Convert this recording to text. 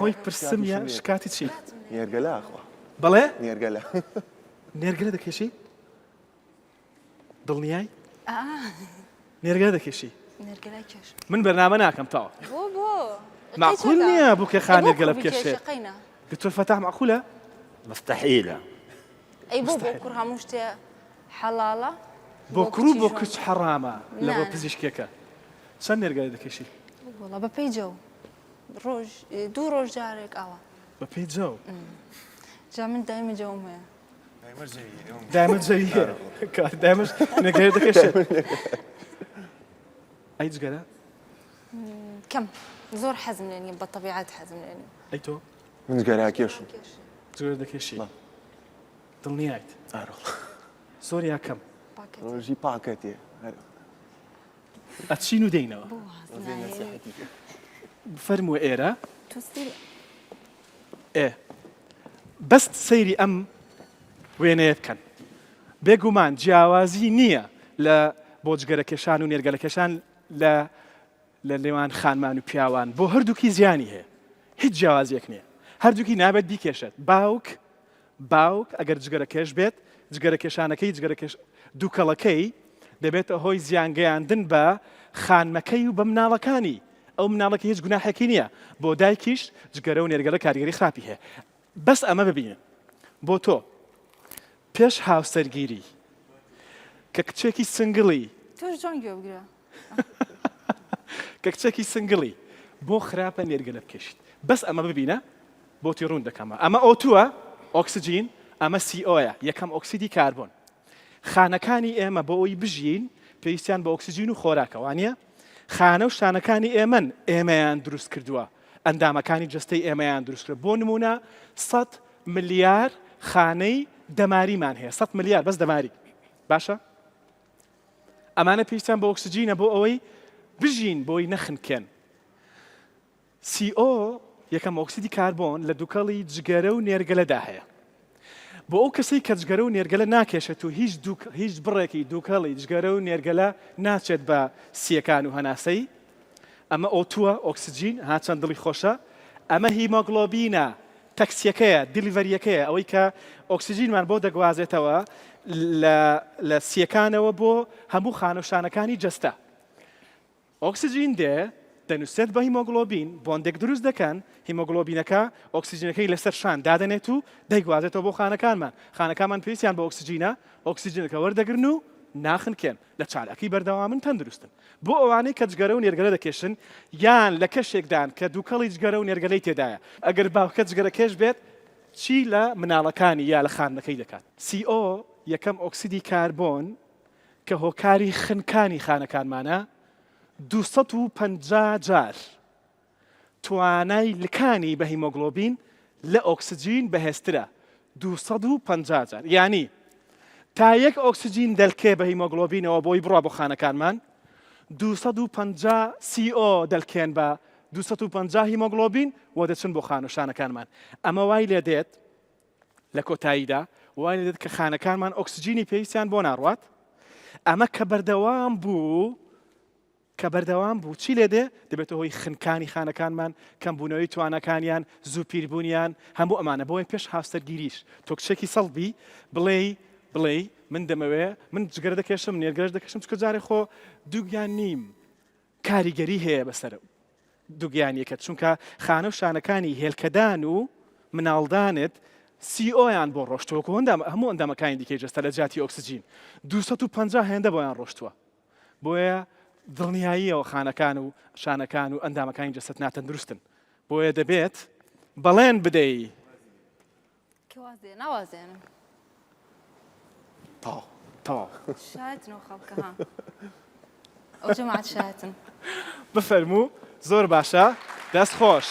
خۆی پرسم یا شکاتی چی؟ نێرگەلا خوا بەڵێ نێرگەلا نێرگەلە دەکێشی؟ دڵنیای؟ نێرگەلە دەکێشی؟ نێرگەلای کێش من بەرنامە ناکەم تاوە بۆ معقول نییە بوو کە خان نێرگەلە بکێشێت قەینە دکتۆر فەتاح معقولە؟ مستحيلة ئەی بۆ کوڕ هەموو شتێ حەڵاڵە بۆ کوڕ و بۆ کچ حەڕامە لە بۆ پزیشکێکە چەند نێرگەلە دەکێشی؟ وڵا بە پێی جەو ڕۆژ دوو ڕۆژ جارێک ئاوە بە پێی جەو جا من دایمە جەوم هەیە دایمە جەویە دایمەش نێرگەلە دەکێشێت ئەی جگەرە؟ کەم زۆر حەزم لێ نییە بە تەبیعەت حەزم لێ نییە ئەی تۆ؟ من جگەرا کێشم جگەرە دەکێشی؟ دڵنیایت؟ زۆر یا کەم؟ ڕۆژی پاکەتێ ئەچین و دێینەوە فەرمووە ئێرە بەست سەیری ئەم وێنەیە بکەن بێگومان جیاوازی نییە لە بۆ جگەرەکێشان و نێرگەلەکێشان لە لێوان خانمان و پیاوان بۆ هەردووکی زیانی هەیە هیچ جیاوازیەک نییە هەردووکی نابێت بیکێشێت باوک ئەگەر جگەرەکێش بێت جگەرەکێشانەکەی دووکەڵەکەی دەبێتە هۆی زیانگەیاندن بە خانمەکەی و بە مناڵەکانی ئەو مناڵەکە هیچ گوناحێکی نییە بۆ دایکیش جگەرە و نێرگەلە کاریگەری خراپی هەیە بەس ئەمە ببینن بۆ تۆ پێش هاوسەرگیری کە کچێکی سنگڵی تۆش جوان گوێ بگرە کە کچێکی سنگڵی بۆ خراپە نێرگەلە بکەشیت بەس ئەمە ببینە بۆتی ڕوون دەکەمە ئەمە ئۆتووە ئۆکسجین ئەمە سیئۆیە یەکەم ئۆکسیدی کاربۆن خانەکانی ئێمە بۆ ئەوی بژین پێویستیان بە ئۆکسجین و خۆراکە وانە خانە و شانەکانی ئێمەیان دروست کردووە ئەندامەکانی جستەی ئێمەیان دروست کرد بۆ نمونە 100 ملیار خانەی دەماریمان هەیە 100 ملیار بەس دەماری باشە ئەمانە پێویستیان بە ئۆکسجینە بۆ ئەوەی بژین بۆی نەخنکێن CO یەکەم ئۆکسیدی کاربۆن لە دووکەڵی جگەرە و نێرگەلەدا هەیە بۆ ئەو کەسەی کە جگەرە و نێرگەلە ناکێشێت و هیچ بڕێکی دووکەڵی جگەرە و نێرگەلە ناچێت بە سیەکان و هەناسەی ئەمە ئۆتووە ئۆکسجین هاچەند دڵی خۆشە ئەمە هیمۆگلۆبینە تەکسیەکەیە دیلیڤەریەکەیە ئەوەی کە ئۆکسجینمان بۆ دەگوازێتەوە لە سیەکانەوە بۆ هەموو خانەشانەکانی جەستە ئۆکسجین دەنووسێت بە هیمۆگلۆبین بۆندێک دروست دەکەن هیمۆگلۆبینەکە ئۆکسجینەکەی لەسەر شان دادەنێت و دەیگوازێتەوە بۆ خانەکانمان پێویستیان بە ئۆکسجینە ئۆکسجینەکە وەردەگرن و ناخنکێن لە چالاکی بەردەوامن تەندروستن بۆ ئەوانەی کە جگەرە و نێرگەلە دەکێشن یان لە کەشێکدان کە دووکەڵی جگەرە و نێرگەلەی تێدایە ئەگەر باوکە جگەرەکێش بێت چی لە مناڵەکانی یا لە خانەکەی دەکات CO یەکەم ئۆکسیدی کاربۆن کە هۆکاری خنکانی خانەکانمانە 250 جار توانای لکانی بە هیمۆگلۆبین لە ئۆکسجین بەهێزترە 250 جار یعنی تا یەک ئۆکسجین دەلکێ بە هیمۆگلۆبینەوە بۆی بڕوا بۆ خانەکانمان 250 CO دەلکێن بە 250 هیمۆگلۆبین و دەچن بۆ خانەشانەکانمان ئەمە وای لێ دێت لە کۆتاییدا وای لێ دێت کە خانەکانمان ئۆکسجینی پێویستیان بۆ ناڕوات ئەمە کە بەردەوام بوو چی لێ دێ دەبێتە هۆی خنکانی خانەکانمان کەمبوونەوەی توانەکانیان زوو پیربوونیان هەموو ئەمانە بۆی پێش هاوسەرگیریش تۆ کچێکی سەڵبی بڵێ من دەمەوێ من جگەرە دەکێشم نێرگەش دەکەشم چکە جارێ خۆ دووگیان نیم کاریگەری هەیە بەسەر دووگیانیەکە چونکە خانە و شانەکانی هێلکەدان و مناڵدانت COیان بۆ ڕۆشتووە هەموو ئەندامەکانی دیکەی جەستە لە جاتی ئۆکسجین 250 هێندە بۆیان ڕۆشتووە بۆیە دڵنیاییەوە خانەکان و شانەکان و ئەندامەکانی جەستت ناتەندروستن بۆیە دەبێت بەڵێن بدەی ناوازێنم تەواو شایەتن و خەڵکە ها ئەو جەماعەت شایەتن بفەرموو زۆر باشە دەست خۆش